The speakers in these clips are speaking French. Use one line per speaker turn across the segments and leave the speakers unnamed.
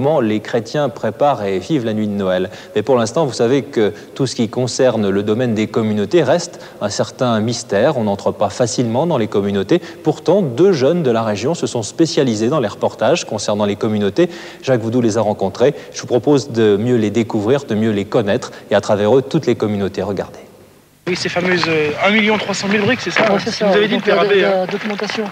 comment les chrétiens préparent et vivent la nuit de Noël. Mais pour l'instant, vous savez que tout ce qui concerne le domaine des communautés reste un certain mystère. On n'entre pas facilement dans les communautés. Pourtant, 2 jeunes de la région se sont spécialisés dans les reportages concernant les communautés. Jacques Voudou les a rencontrés. Je vous propose de mieux les découvrir, de mieux les connaître et à travers eux, toutes les communautés. Regardez.
Oui, ces fameuses 1 300 000 briques, c'est ça,
ouais, c'est ça.
Vous avez dit, Père Abbé.
La documentation.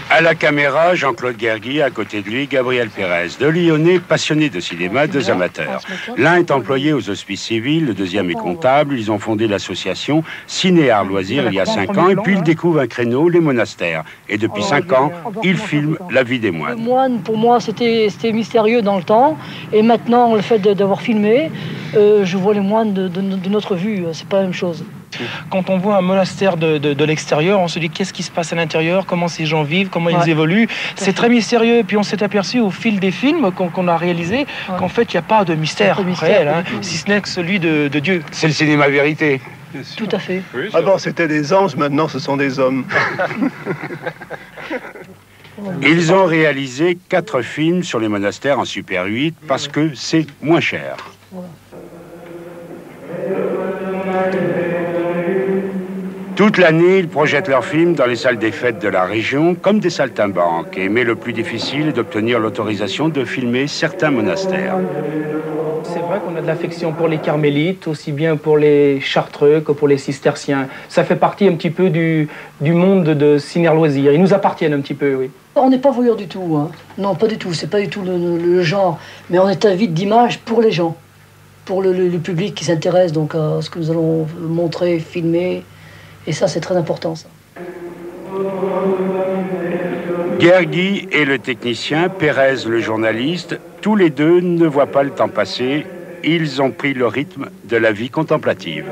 À la caméra, Jean-Claude Guergui, à côté de lui, Gabriel Pérez. 2 Lyonnais passionnés de cinéma, 2 amateurs. L'un est employé aux hospices civils, le deuxième est comptable. Ils ont fondé l'association Ciné-Art Loisirs il y a 5 ans, et puis ils découvrent un créneau, les monastères. Et depuis 5 ans, ils filment la vie des moines.
Le moine, pour moi, c'était mystérieux dans le temps. Et maintenant, le fait d'avoir filmé, je vois les moines de notre vue. C'est pas la même chose.
Quand on voit un monastère de l'extérieur, on se dit qu'est-ce qui se passe à l'intérieur, comment ces gens vivent, comment ils évoluent. C'est très mystérieux. Et puis on s'est aperçu au fil des films qu'on a réalisés qu'en fait, il n'y a pas de mystère réel, hein, si ce n'est que celui de Dieu.
C'est le cinéma vérité.
Tout à fait.
Oui, avant, c'était des anges, maintenant, ce sont des hommes.
Ils ont réalisé 4 films sur les monastères en Super 8 parce que c'est moins cher.
Voilà.
Toute l'année, ils projettent leurs films dans les salles des fêtes de la région comme des saltimbanques. Mais le plus difficile est d'obtenir l'autorisation de filmer certains monastères.
C'est vrai qu'on a de l'affection pour les carmélites, aussi bien pour les chartreux que pour les cisterciens. Ça fait partie un petit peu du monde de Ciné-Art Loisirs. Ils nous appartiennent un petit peu, oui.
On n'est pas voyeur du tout, hein. Non, pas du tout. C'est pas du tout le genre. Mais on est avide d'images pour les gens, pour le public qui s'intéresse donc à ce que nous allons montrer, filmer. Et ça, c'est très important, ça.
Guergui et le technicien, Pérez le journaliste, tous les deux ne voient pas le temps passer. Ils ont pris le rythme de la vie contemplative.